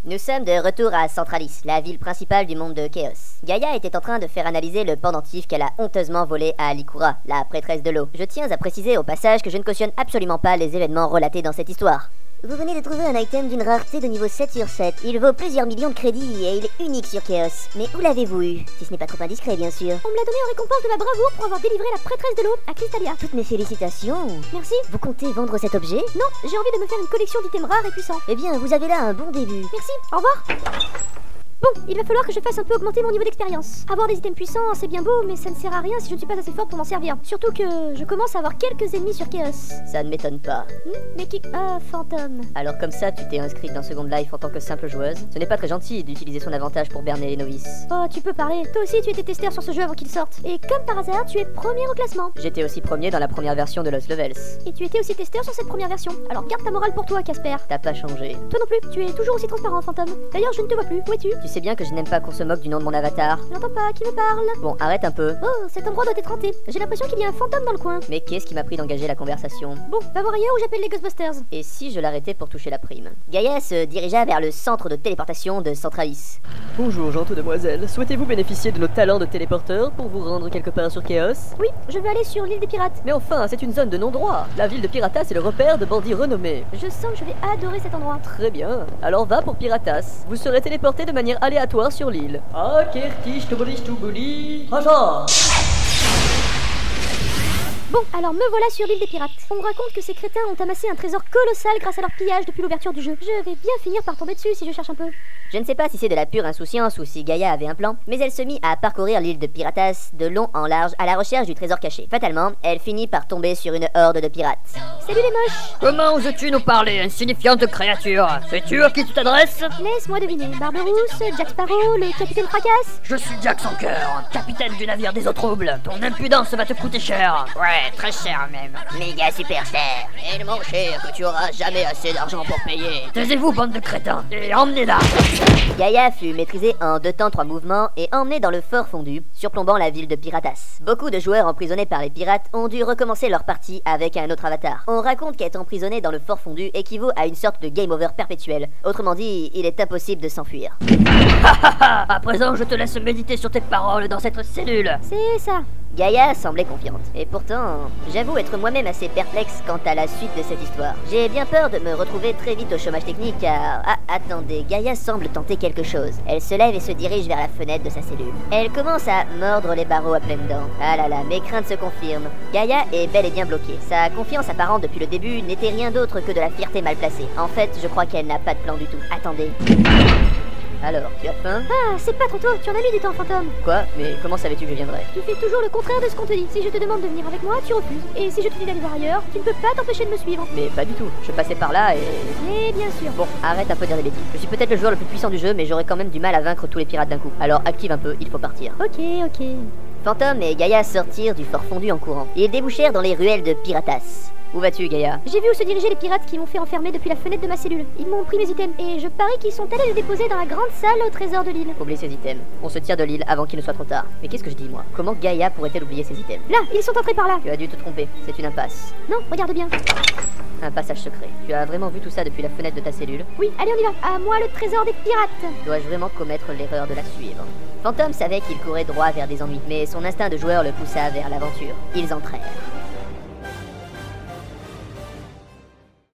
Nous sommes de retour à Centralis, la ville principale du monde de Chaos. Gaïa était en train de faire analyser le pendentif qu'elle a honteusement volé à Alikura, la prêtresse de l'eau. Je tiens à préciser au passage que je ne cautionne absolument pas les événements relatés dans cette histoire. Vous venez de trouver un item d'une rareté de niveau 7 sur 7. Il vaut plusieurs millions de crédits et il est unique sur Chaos. Mais où l'avez-vous eu? Si ce n'est pas trop indiscret, bien sûr. On me l'a donné en récompense de ma bravoure pour avoir délivré la prêtresse de l'eau à Crystalia. Toutes mes félicitations. Merci. Vous comptez vendre cet objet? Non, j'ai envie de me faire une collection d'items rares et puissants. Eh bien, vous avez là un bon début. Merci, au revoir. Bon, il va falloir que je fasse un peu augmenter mon niveau d'expérience. Avoir des items puissants, c'est bien beau, mais ça ne sert à rien si je ne suis pas assez forte pour m'en servir. Surtout que je commence à avoir quelques ennemis sur Chaos. Ça ne m'étonne pas. Mais qui... Fantôme. Alors comme ça, tu t'es inscrite dans Second Life en tant que simple joueuse? Ce n'est pas très gentil d'utiliser son avantage pour berner les novices. Oh, tu peux parler. Toi aussi, tu étais testeur sur ce jeu avant qu'il sorte. Et comme par hasard, tu es premier au classement. J'étais aussi premier dans la première version de Lost Levels. Et tu étais aussi testeur sur cette première version. Alors garde ta morale pour toi, Casper. T'as pas changé. Toi non plus, tu es toujours aussi transparent, Fantôme. D'ailleurs, je ne te vois plus. Où es-tu? Tu sais bien que je n'aime pas qu'on se moque du nom de mon avatar. J'entends pas, qui me parle? Bon, arrête un peu. Oh, cet endroit doit être hanté. J'ai l'impression qu'il y a un fantôme dans le coin. Mais qu'est-ce qui m'a pris d'engager la conversation? Bon, va voir ailleurs où j'appelle les Ghostbusters. Et si je l'arrêtais pour toucher la prime? Gaïa se dirigea vers le centre de téléportation de Centralis. Bonjour, gentille demoiselle. Souhaitez-vous bénéficier de nos talents de téléporteur pour vous rendre quelque part sur Chaos? Oui, je veux aller sur l'île des pirates. Mais enfin, c'est une zone de non-droit. La ville de Piratas est le repère de bandits renommés. Je sens que je vais adorer cet endroit. Très bien. Alors va pour Piratas. Vous serez téléporté de manière aléatoire sur l'île. Ah, Kertish, Tobolis, Toboli. Raja! Bon, alors me voilà sur l'île des pirates. On me raconte que ces crétins ont amassé un trésor colossal grâce à leur pillage depuis l'ouverture du jeu. Je vais bien finir par tomber dessus si je cherche un peu. Je ne sais pas si c'est de la pure insouciance ou si Gaïa avait un plan, mais elle se mit à parcourir l'île de Piratas de long en large à la recherche du trésor caché. Fatalement, elle finit par tomber sur une horde de pirates. Salut les moches! Comment oses-tu nous parler, insignifiante créature? Sais-tu à qui tu t'adresses? Laisse-moi deviner. Barberousse, Jack Sparrow, le capitaine Fracasse? Je suis Jack sans cœur, capitaine du navire des eaux troubles. Ton impudence va te coûter cher. Ouais, très cher même. Méga super cher. Tellement cher que tu auras jamais assez d'argent pour payer. Taisez-vous, bande de crétins, et emmenez-la. Gaïa fut maîtrisée en 2 temps 3 mouvements et emmenée dans le fort fondu, surplombant la ville de Piratas. Beaucoup de joueurs emprisonnés par les pirates ont dû recommencer leur partie avec un autre avatar. On raconte qu'être emprisonné dans le fort fondu équivaut à une sorte de game over perpétuel. Autrement dit, il est impossible de s'enfuir. À présent, je te laisse méditer sur tes paroles dans cette cellule. C'est ça. Gaïa semblait confiante, et pourtant, j'avoue être moi-même assez perplexe quant à la suite de cette histoire. J'ai bien peur de me retrouver très vite au chômage technique car... Ah, attendez, Gaïa semble tenter quelque chose. Elle se lève et se dirige vers la fenêtre de sa cellule. Elle commence à mordre les barreaux à pleines dents. Ah là là, mes craintes se confirment. Gaïa est bel et bien bloquée. Sa confiance apparente depuis le début n'était rien d'autre que de la fierté mal placée. En fait, je crois qu'elle n'a pas de plan du tout. Attendez. Alors, tu as faim? Ah, c'est pas trop tôt, tu en as mis du temps, Fantôme. Quoi? Mais comment savais-tu que je viendrais? Tu fais toujours le contraire de ce qu'on te dit. Si je te demande de venir avec moi, tu refuses. Et si je te dis d'aller voir ailleurs, tu ne peux pas t'empêcher de me suivre. Mais pas du tout, je passais par là et... Mais bien sûr. Bon, arrête un peu de dire des bêtises. Je suis peut-être le joueur le plus puissant du jeu, mais j'aurais quand même du mal à vaincre tous les pirates d'un coup. Alors active un peu, il faut partir. Ok. Fantôme et Gaïa sortirent du fort fondu en courant. Ils débouchèrent dans les ruelles de Piratas. Où vas-tu, Gaïa? J'ai vu où se dirigeaient les pirates qui m'ont fait enfermer depuis la fenêtre de ma cellule. Ils m'ont pris mes items et je parie qu'ils sont allés les déposer dans la grande salle au trésor de l'île. Oublie ces items. On se tire de l'île avant qu'il ne soit trop tard. Mais qu'est-ce que je dis, moi? Comment Gaïa pourrait-elle oublier ses items? Là, ils sont entrés par là. Tu as dû te tromper, c'est une impasse. Non, regarde bien. Un passage secret. Tu as vraiment vu tout ça depuis la fenêtre de ta cellule? Oui, allez, on y va. À moi le trésor des pirates. Dois-je vraiment commettre l'erreur de la suivre? Fantôme savait qu'il courait droit vers des ennuis, mais son instinct de joueur le poussa vers l'aventure. Ils entrèrent.